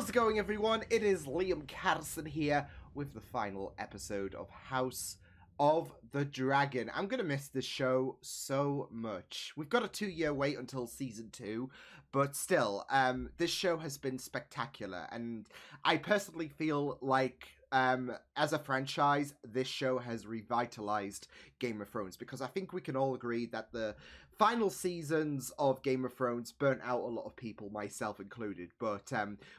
How's it going, everyone? It is Liam Catterson here with the final episode of House of the Dragon. I'm going to miss this show so much. We've got a 2-year wait until season 2, but still, this show has been spectacular, and I personally feel like as a franchise, this show has revitalized Game of Thrones, because I think we can all agree that the final seasons of Game of Thrones burnt out a lot of people, myself included, but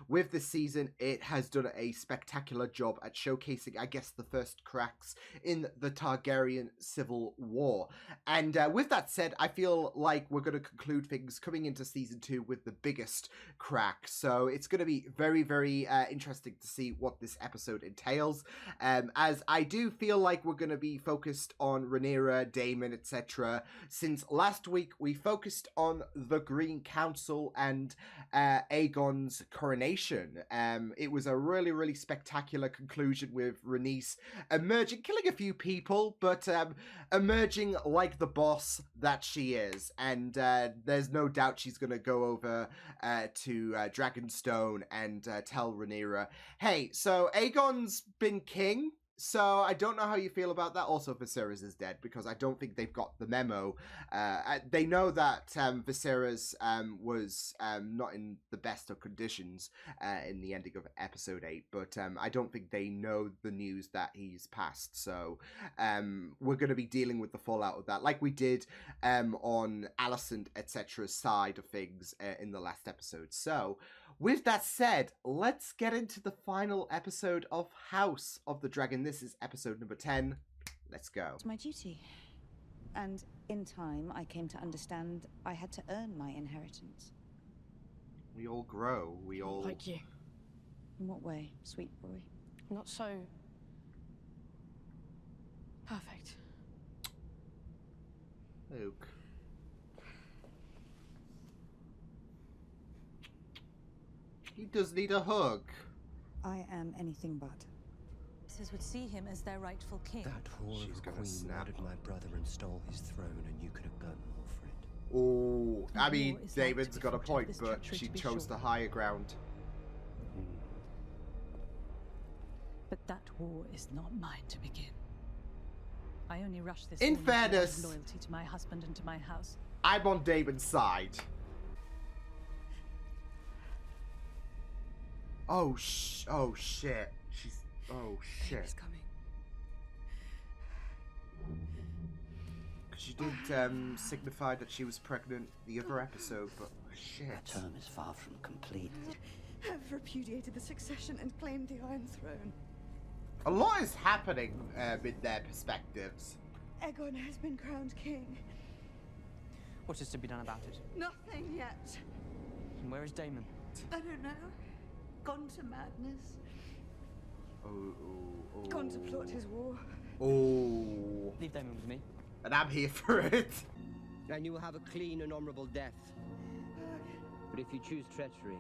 with this season, it has done a spectacular job at showcasing, I guess, the first cracks in the Targaryen Civil War. And with that said, I feel like we're going to conclude things coming into season 2 with the biggest crack, so it's going to be very, very interesting to see what this episode entails, as I do feel like we're going to be focused on Rhaenyra, Daemon, etc. Since last week we focused on the Green Council and Aegon's coronation. It was a really, really spectacular conclusion with Rhaenys emerging, killing a few people, but emerging like the boss that she is. And there's no doubt she's going to go over to Dragonstone and tell Rhaenyra, hey, so Aegon's been king, so I don't know how you feel about that. Also, Viserys is dead, because I don't think they've got the memo. They know that Viserys was not in the best of conditions in the ending of episode 8, but I don't think they know the news that he's passed. So we're going to be dealing with the fallout of that, like we did on Alicent, etc.'s side of things in the last episode. So with that said, let's get into the final episode of House of the Dragon. This is episode number 10. Let's go. It's my duty. And in time, I came to understand I had to earn my inheritance. We all grow. We all... Like you. In what way, sweet boy? Not so... perfect. Luke. He does need a hug. I am anything but. Would see him as their rightful king. That whore of a queen murdered my brother and stole his throne, and you could have done more for it. Oh, I mean, David's got a point, but she chose the higher ground. But that war is not mine to begin. I only rush this. In fairness, loyalty to my husband and to my house. I'm on David's side. Oh shit. Oh shit. He's coming. Because she did signify that she was pregnant the other episode, but shit. That term is far from complete. Have repudiated the succession and claimed the Iron Throne. A lot is happening in their perspectives. Aegon has been crowned king. What is to be done about it? Nothing yet. And where is Daemon? I don't know. Gone to madness. Oh. Gone to plot his war. Oh. Leave Daemon with me. And I'm here for it. And you will have a clean and honourable death. But if you choose treachery,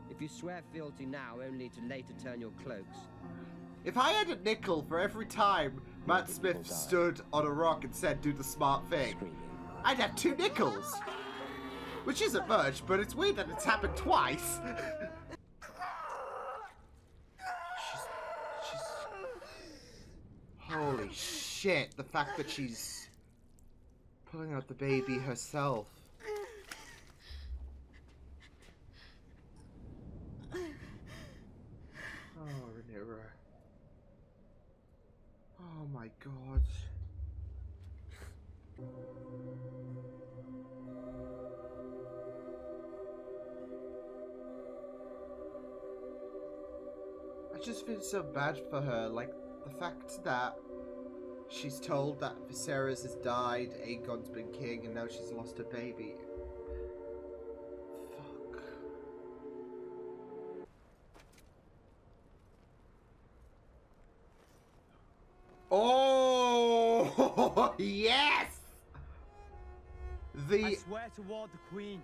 if you swear fealty now only to later turn your cloaks... If I had a nickel for every time Matt Smith stood on a rock and said, do the smart thing, I'd have 2 nickels. Which isn't much, but it's weird that it's happened twice. she's... Holy shit, the fact that she's pulling out the baby herself. Oh, Rhaenyra. Oh my god. I just feel so bad for her, like, the fact that she's told that Viserys has died, Aegon's been king, and now she's lost her baby. Fuck. Oh, yes! I swear to ward the Queen.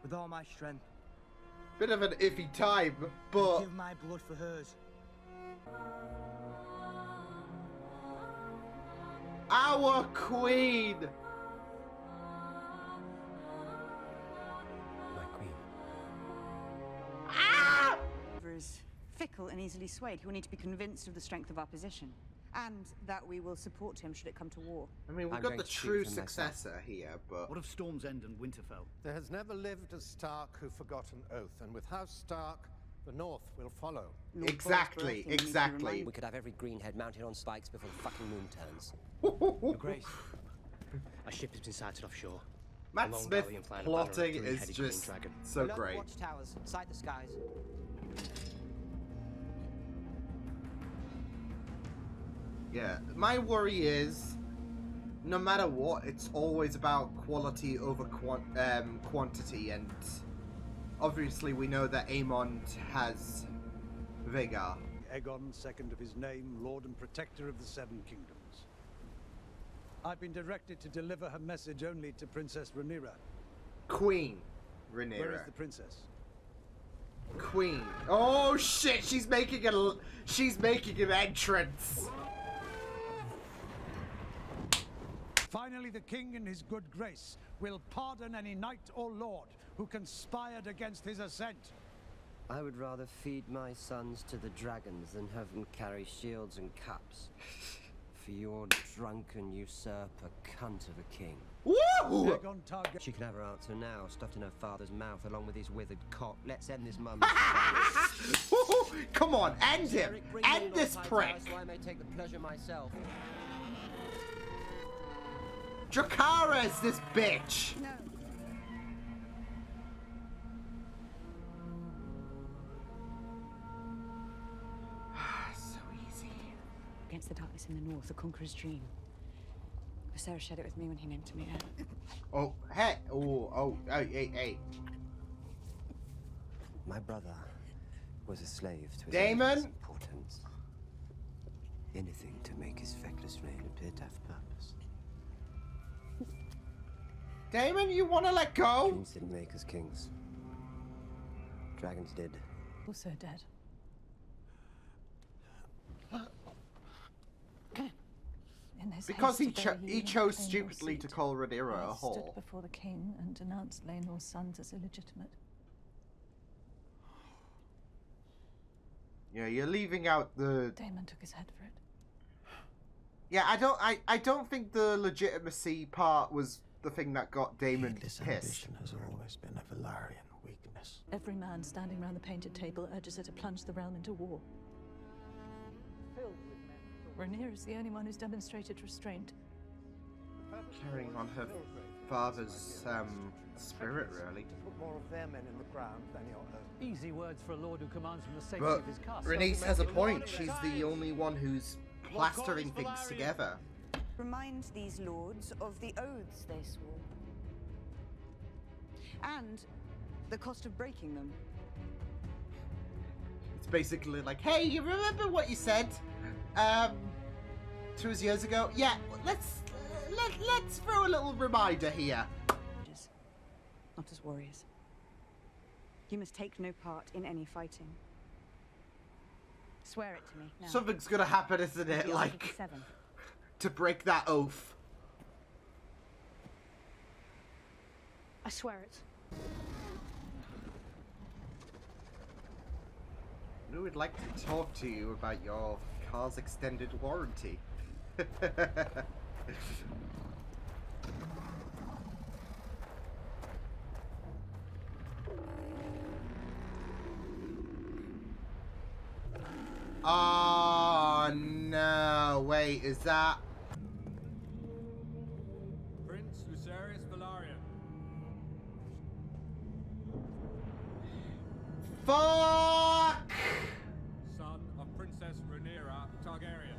With all my strength. Bit of an iffy time, but... Give my blood for hers. Our Queen! My Queen. and easily swayed. He will need to be convinced of the strength of our position, and that we will support him should it come to war. I mean, we've I'm got going the to speak true for myself. successor here, but What of Storm's End and Winterfell? There has never lived a Stark who forgot an oath, and with House Stark, the North will follow. Lord exactly, Borisborough, I think we need to exactly. remind- We could have every greenhead mounted on spikes before the fucking moon turns. Your Grace, a ship has been sighted offshore. Matt A long Smith galleon flying a banner of a plotting is three-headed green just dragon. so Below great. the watchtowers, sight the skies. Yeah, my worry is, no matter what, it's always about quality over quantity, and obviously we know that Aemond has vigor. Aegon, second of his name, Lord and Protector of the Seven Kingdoms. I've been directed to deliver her message only to Princess Rhaenyra. Queen Where is Rhaenyra. the princess? Queen. Oh shit! She's making an entrance. Finally, the king in his good grace will pardon any knight or lord who conspired against his ascent. I would rather feed my sons to the dragons than have them carry shields and cups. For your drunken usurper cunt of a king. Woo! Aegon Targaryen. She can have her answer now, stuffed in her father's mouth along with his withered cock. Let's end this mum. Come on, end him! End this prick! So I may take the pleasure myself. Dracarys, this bitch! No. So easy. Against the darkness in the north, the conqueror's dream. Viserys shared it with me when he named me heir. Oh, hey! Hey! My brother was a slave to his Daemon? enemy's importance. Anything to make his feckless reign appear to have purpose. Daemon, you wanna let go? Dreams didn't make us kings. Dragons did. Also dead. In his Because haste to bury he you chose and claim your stupidly to seat, call Rhaenyra a I stood whore. before the king and denounced Laenor's sons as illegitimate. Yeah, you're leaving out the. Daemon took his head for it. Yeah, I don't think the legitimacy part was the thing that got Daemon This pissed. ambition has always been a Velaryon weakness. Every man standing round the painted table urges her to plunge the realm into war. Rhaenyra is the only one who's demonstrated restraint. Carrying on her father's spirit, really. To put more of their men in the ground than your own. Easy words for a lord who commands from the safety But of his castle. Rhaenys has a point. She's the only one who's plastering things Velaryon. together. Remind these lords of the oaths they swore. And the cost of breaking them. It's basically like, hey, you remember what you said 2 years ago? Yeah, let's throw a little reminder here. Not as warriors. You must take no part in any fighting. Swear it to me now. Something's gonna happen, isn't it? The Like, Article 7. to break that oath. I swear it. We would like to talk to you about your car's extended warranty. Oh no, wait, is that... Prince Lucerys Velaryon. Fuck! Son of Princess Rhaenyra Targaryen.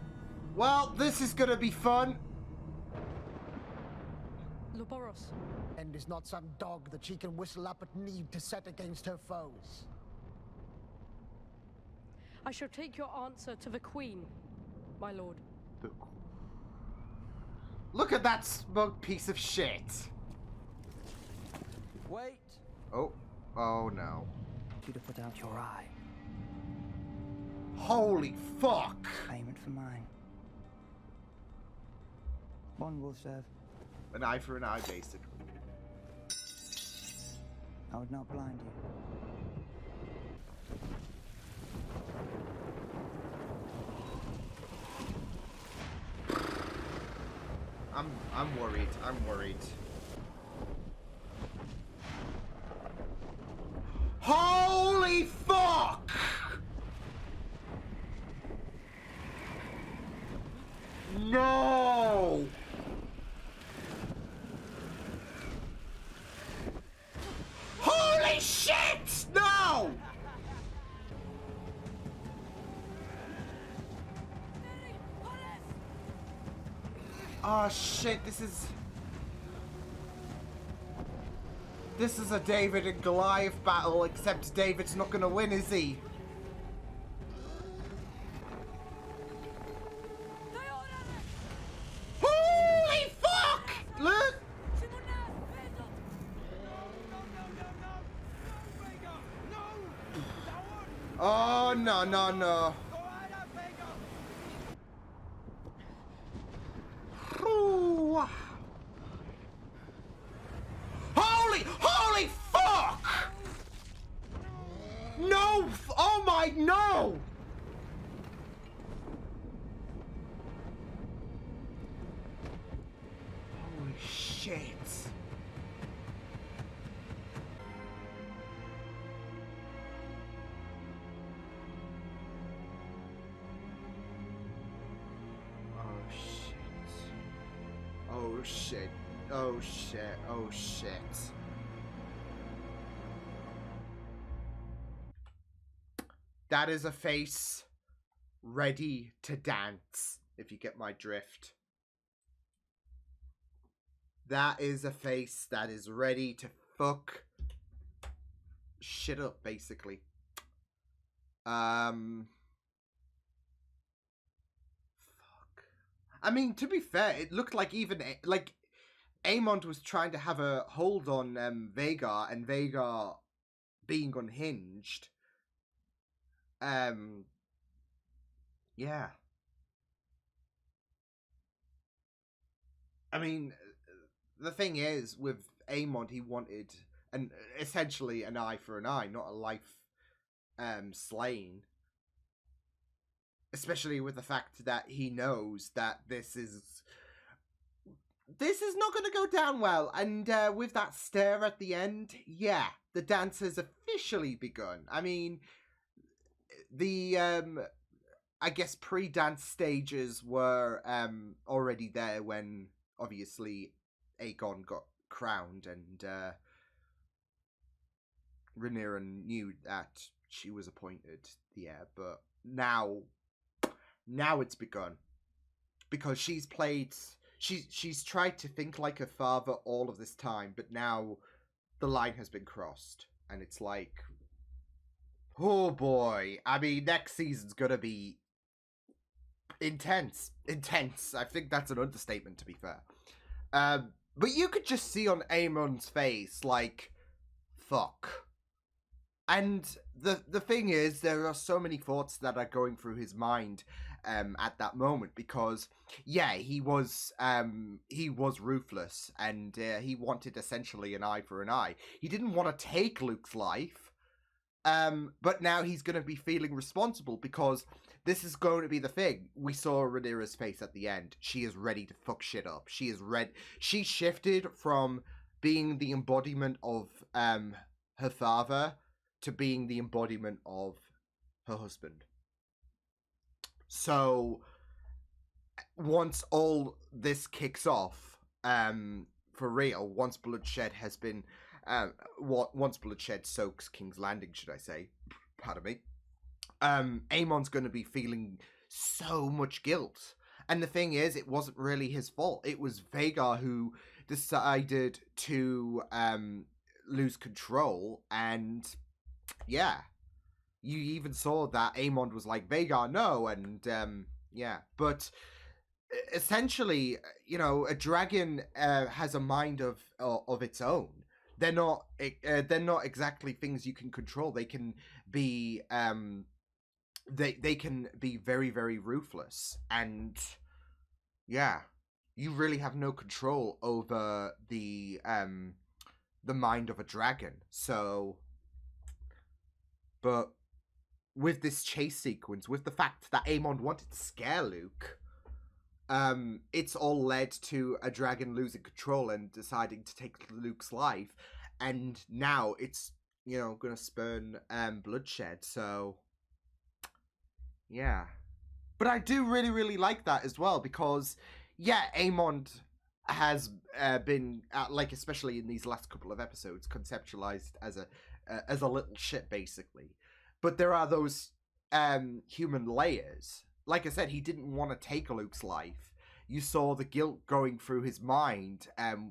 Well, this is gonna be fun. Loboros. And is not some dog that she can whistle up at need to set against her foes. I shall take your answer to the Queen, my lord. Look at that smug piece of shit. Wait! Oh no. You to put out your eye. Holy fuck! Payment for mine. One will serve. An eye for an eye, basically. I would not blind you. I'm worried. I'm worried. Holy fuck! No! Holy shit! No! Oh shit, this is a David and Goliath battle, except David's not gonna win, is he? Holy fuck! Look! Oh, no, no, no. Ooh. Holy fuck! No! Oh my, no! Holy shit. Oh shit. Oh shit. Oh shit. That is a face ready to dance, if you get my drift. That is a face that is ready to fuck shit up, basically. Fuck. I mean, to be fair, it looked like even, like, Aemond was trying to have a hold on Vhagar, and Vhagar being unhinged. Yeah. I mean, the thing is, with Aemond, he wanted essentially an eye for an eye, not a life slain. Especially with the fact that he knows that this is not going to go down well. And with that stare at the end, yeah, the dance has officially begun. I mean, the I guess pre-dance stages were already there when obviously Aegon got crowned, and Rhaenyra knew that she was appointed the heir, but now it's begun, because she's tried to think like her father all of this time, but now the line has been crossed, and it's like, oh boy. I mean, next season's gonna be intense. I think that's an understatement, to be fair. But you could just see on Aemon's face, like, fuck. And the thing is, there are so many thoughts that are going through his mind at that moment, because yeah, he was ruthless, and he wanted essentially an eye for an eye. He didn't want to take Luke's life, but now he's going to be feeling responsible, because this is going to be the thing. We saw Rhaenyra's face at the end. She is ready to fuck shit up. She is she shifted from being the embodiment of her father to being the embodiment of her husband. So once all this kicks off, for real, once bloodshed has been, once bloodshed soaks King's Landing, should I say, pardon me, Aemon's going to be feeling so much guilt. And the thing is, it wasn't really his fault. It was Vhagar who decided to lose control, and yeah, you even saw that Aemond was like, Vhagar, no, and yeah, but essentially, you know, a dragon has a mind of its own. They're not exactly things you can control. They can be they can be very, very ruthless, and yeah, you really have no control over the mind of a dragon. So, but with this chase sequence, with the fact that Aemond wanted to scare Luke, it's all led to a dragon losing control and deciding to take Luke's life, and now it's, you know, gonna spurn bloodshed. So yeah, but I do really, really like that as well, because yeah, Aemond has been like, especially in these last couple of episodes, conceptualized as a little shit basically, but there are those human layers. Like I said, he didn't want to take Luke's life. You saw the guilt going through his mind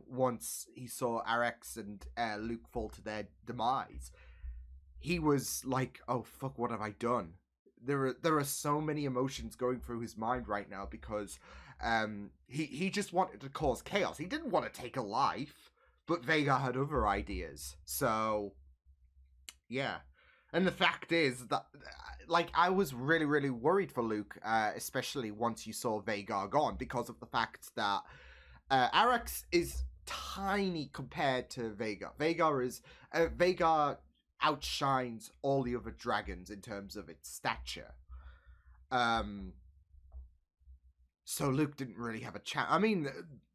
once he saw Arax and Luke fall to their demise. He was like, oh fuck, what have I done? There are so many emotions going through his mind right now, because he just wanted to cause chaos. He didn't want to take a life, but Vhagar had other ideas. So yeah. And the fact is that, like, I was really, really worried for Luke, especially once you saw Vhagar gone, because of the fact that Arax is tiny compared to Vhagar. Vhagar outshines all the other dragons in terms of its stature. So Luke didn't really have a chance. I mean,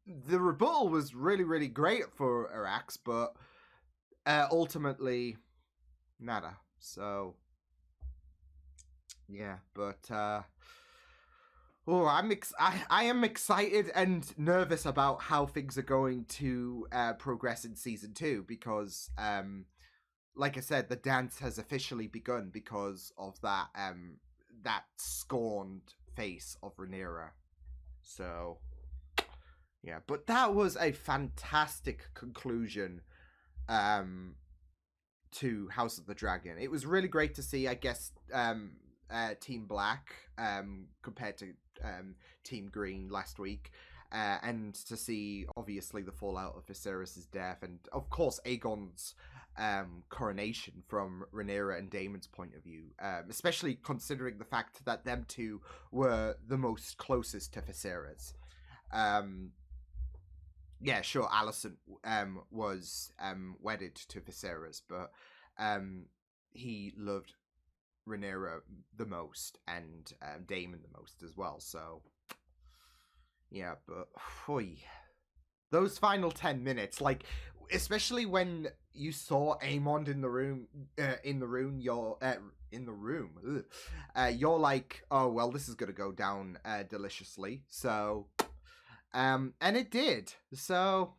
the rebuttal was really, really great for Arax, but ultimately, nada. So yeah, but I am excited and nervous about how things are going to progress in season 2, because like I said, the dance has officially begun because of that that scorned face of Rhaenyra. So yeah, but that was a fantastic conclusion to House of the Dragon. It was really great to see, I guess, Team Black compared to Team Green last week, and to see obviously the fallout of Viserys' death, and of course Aegon's coronation from Rhaenyra and Daemon's point of view, especially considering the fact that them two were the most closest to Viserys. Yeah, sure, Alicent was wedded to Viserys, but he loved Rhaenyra the most, and Daemon the most as well. So yeah, but those final 10 minutes, like, especially when you saw Aemond in the room, you're like, oh well, this is gonna go down deliciously. So and it did. So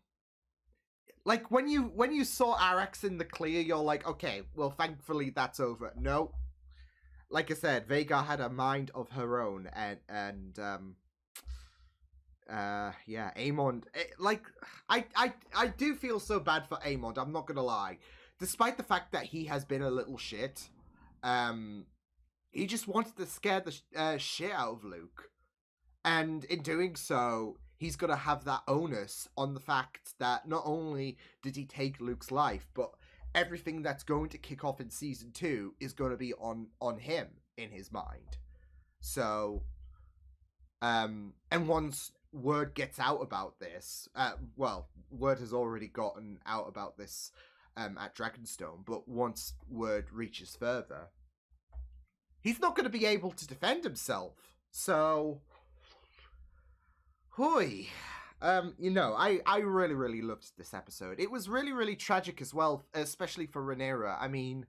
like, when you saw Arax in the clear, you're like, okay, well, thankfully that's over. No, like I said, Vhagar had a mind of her own, and yeah, Aemond, like, I do feel so bad for Aemond, I'm not gonna lie. Despite the fact that he has been a little shit, he just wanted to scare the shit out of Luke, and in doing so, he's gonna have that onus on the fact that not only did he take Luke's life, but everything that's going to kick off in season 2 is going to be on him, in his mind. So and once word gets out about this, well, word has already gotten out about this at Dragonstone, but once word reaches further, he's not going to be able to defend himself. So you know, I really, really loved this episode. It was really, really tragic as well, especially for Rhaenyra. I mean,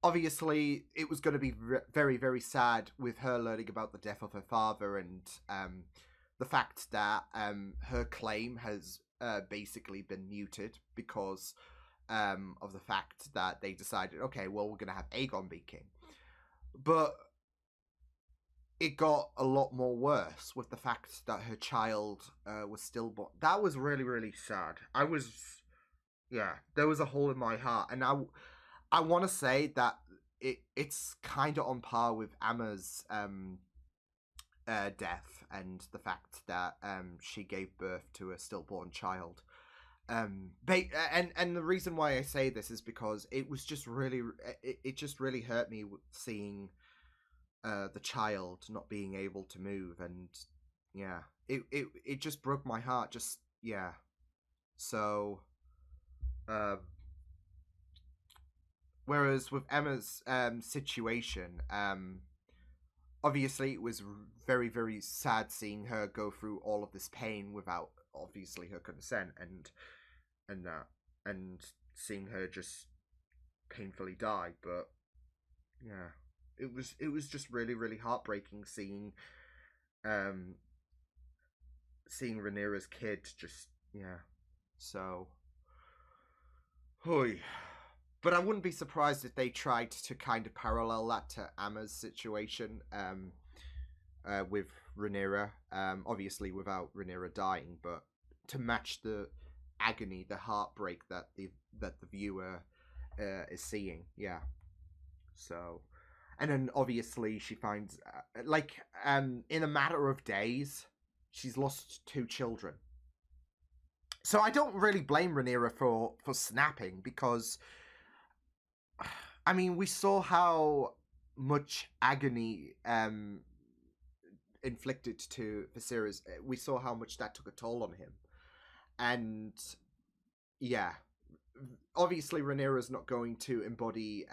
obviously, it was going to be very, very sad with her learning about the death of her father, and the fact that her claim has basically been muted because of the fact that they decided, okay, well, we're going to have Aegon be king. But it got a lot more worse with the fact that her child was stillborn. That was really, really sad. There was a hole in my heart. And I want to say that it's kind of on par with Amma's death, and the fact that she gave birth to a stillborn child. And the reason why I say this is because it was just really, it just really hurt me seeing the child not being able to move, and yeah, it just broke my heart. Just yeah. So whereas with Emma's situation, obviously it was very, very sad seeing her go through all of this pain without obviously her consent, and seeing her just painfully die. But yeah, it was just really, really heartbreaking seeing Rhaenyra's kid just, yeah. So, hoi. But I wouldn't be surprised if they tried to kind of parallel that to Amma's situation with Rhaenyra. Obviously without Rhaenyra dying, but to match the agony, the heartbreak that the viewer is seeing. Yeah. So, and then obviously she finds in a matter of days, she's lost 2 children. So I don't really blame Rhaenyra for snapping, because I mean, we saw how much agony inflicted to Viserys. We saw how much that took a toll on him. And yeah, obviously Rhaenyra's not going to embody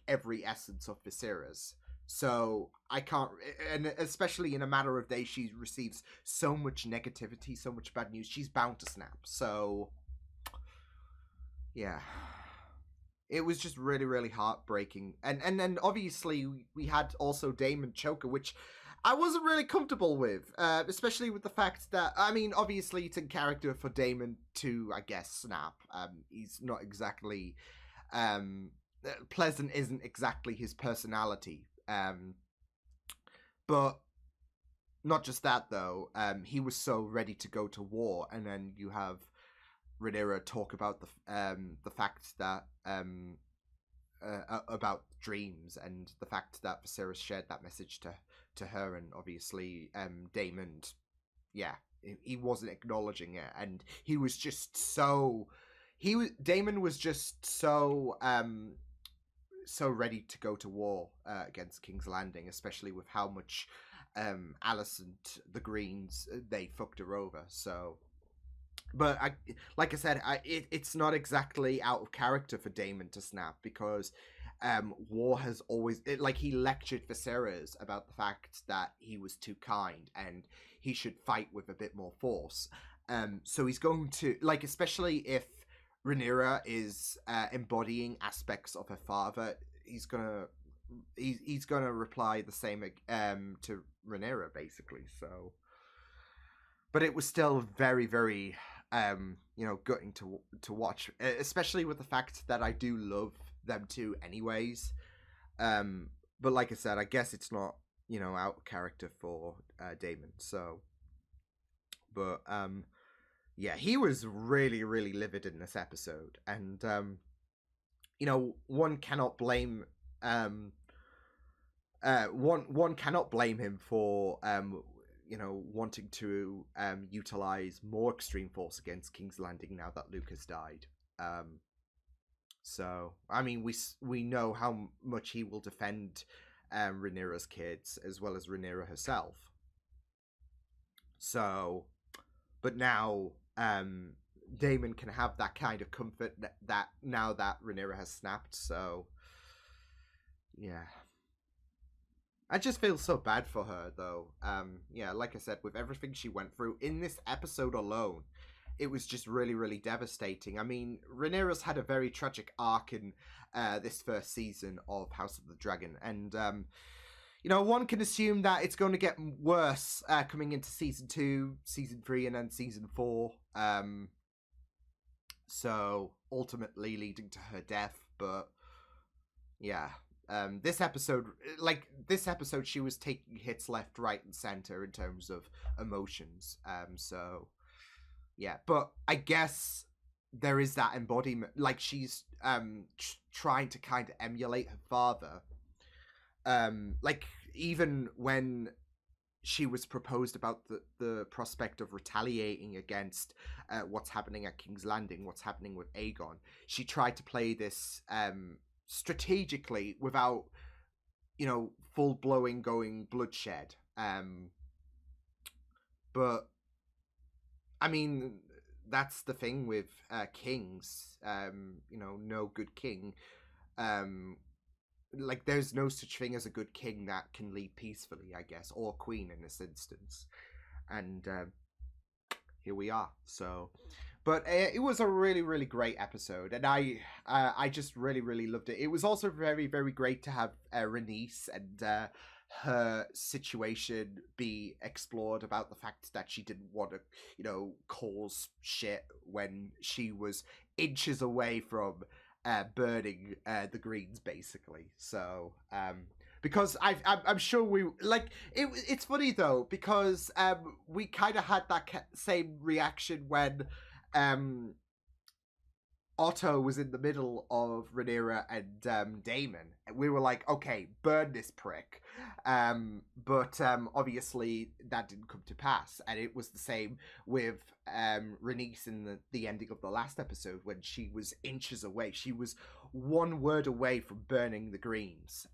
every essence of Viserys. So I can't, and especially in a matter of days, she receives so much negativity, so much bad news, she's bound to snap. So yeah, it was just really, really heartbreaking. And then obviously we had also Daemon Choker, which I wasn't really comfortable with, especially with the fact that, I mean, obviously it's in character for Daemon to, I guess, snap. He's not exactly, pleasant isn't exactly his personality. But not just that though, he was so ready to go to war, and then you have Rhaenyra talk about the fact that about dreams, and the fact that Viserys shared that message to her, and obviously Daemon, yeah, he wasn't acknowledging it, and he was just so Daemon was just so so ready to go to war against King's Landing, especially with how much Alice and the Greens, they fucked her over. So, but like I said, it's not exactly out of character for Daemon to snap, because war has always, he lectured Viserys about the fact that he was too kind and he should fight with a bit more force. So he's going to, especially if Rhaenyra is embodying aspects of her father, he's gonna reply the same to Rhaenyra, basically. So, but it was still very, very gutting to watch, especially with the fact that I do love them two anyways. But like I said, I guess it's not out of character for Daemon. So, but yeah, he was really, really livid in this episode, and one cannot blame one cannot blame him for wanting to utilize more extreme force against King's Landing now that Luke has died. So I mean, we know how much he will defend Rhaenyra's kids as well as Rhaenyra herself. So, but now Daemon can have that kind of comfort that now that Rhaenyra has snapped. So yeah, I just feel so bad for her though. Yeah, like I said, with everything she went through in this episode alone, it was just really, really devastating. I mean, Rhaenyra's had a very tragic arc in this first season of House of the Dragon, and one can assume that it's going to get worse coming into season 2, season 3, and then season 4. So ultimately leading to her death. But yeah, this episode, she was taking hits left, right, and center in terms of emotions. So yeah, but I guess there is that embodiment, she's trying to kind of emulate her father. Even when she was proposed about the prospect of retaliating against what's happening at King's Landing, what's happening with Aegon, she tried to play this strategically without, full-blowing going bloodshed. But I mean, that's the thing with kings. No good king like, there's no such thing as a good king that can lead peacefully, I guess, or queen in this instance. And here we are. So, but it was a really, really great episode, and I just really, really loved it. It was also very, very great to have Renice and her situation be explored about the fact that she didn't want to, you know, cause shit when she was inches away from burning the Greens, basically. So, because I'm sure we, like, it's funny though, because we kind of had that same reaction when Otto was in the middle of Rhaenyra and Daemon. We were like, okay, burn this prick. But obviously that didn't come to pass. And it was the same with Rhaenys in the ending of the last episode, when she was inches away. She was one word away from burning the Greens.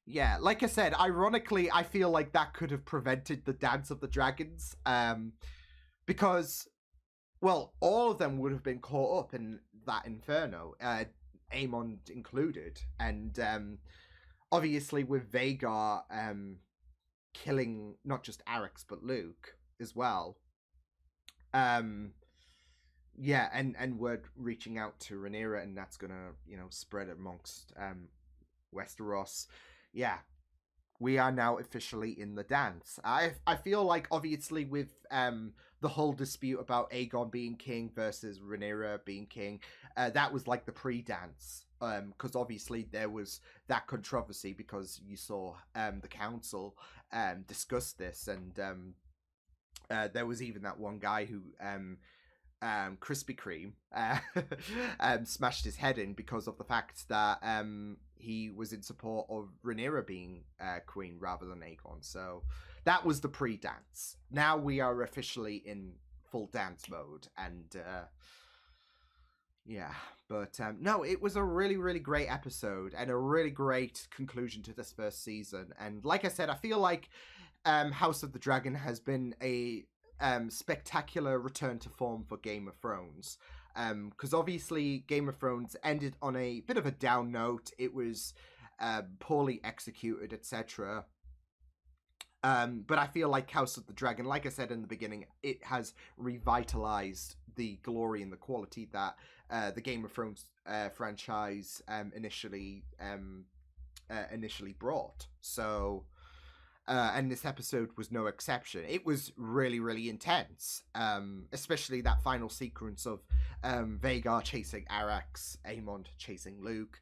Yeah, like I said, ironically, I feel like that could have prevented the Dance of the Dragons. Because, well, all of them would have been caught up in that inferno, Aemon included. And obviously with Vhagar killing not just Arrax, but Luke as well. Yeah, and word reaching out to Rhaenyra, and that's gonna, you know, spread amongst Westeros. Yeah, we are now officially in the dance. I feel like, obviously, with the whole dispute about Aegon being king versus Rhaenyra being king, that was like the pre-dance. Because obviously there was that controversy, because you saw the council discuss this, and there was even that one guy who Krispy Kreme smashed his head in because of the fact that he was in support of Rhaenyra being queen rather than Aegon. So that was the pre-dance. Now we are officially in full dance mode, and yeah, but no, it was a really, really great episode and a really great conclusion to this first season. And like I said, I feel like House of the Dragon has been a spectacular return to form for Game of Thrones, because obviously Game of Thrones ended on a bit of a down note. It was poorly executed, etc. But I feel like House of the Dragon, like I said in the beginning, it has revitalized the glory and the quality that the Game of Thrones franchise initially brought. So and this episode was no exception. It was really, really intense, especially that final sequence of Vhagar chasing Arrax, Aemon chasing Luke.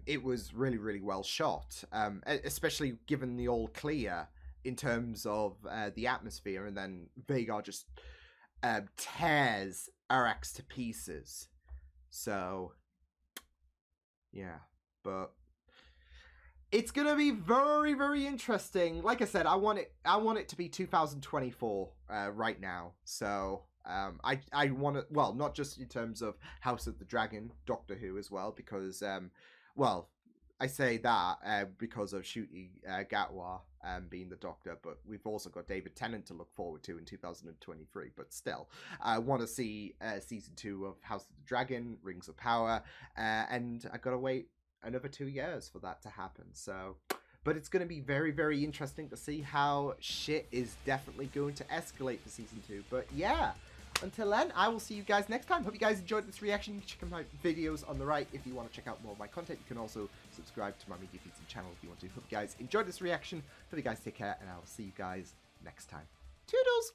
It was really, really well shot, especially given the all clear in terms of the atmosphere, and then Vhagar just tears Arrax to pieces. So, yeah, but it's gonna be very, very interesting. Like I said, I want it to be 2024 right now. So I want to, well, not just in terms of House of the Dragon, Doctor Who as well, because well, I say that because of Ncuti Gatwa being the Doctor, but we've also got David Tennant to look forward to in 2023. But still, I want to see season 2 of House of the Dragon, Rings of Power, and I gotta wait another 2 years for that to happen. So, but it's going to be very, very interesting to see how shit is definitely going to escalate for season 2. But yeah, until then, I will see you guys next time. Hope you guys enjoyed this reaction. You can check out my videos on the right if you want to check out more of my content. You can also subscribe to my Media Feeds and channel if you want to. Hope you guys enjoyed this reaction. Hope you guys take care, and I will see you guys next time. Toodles!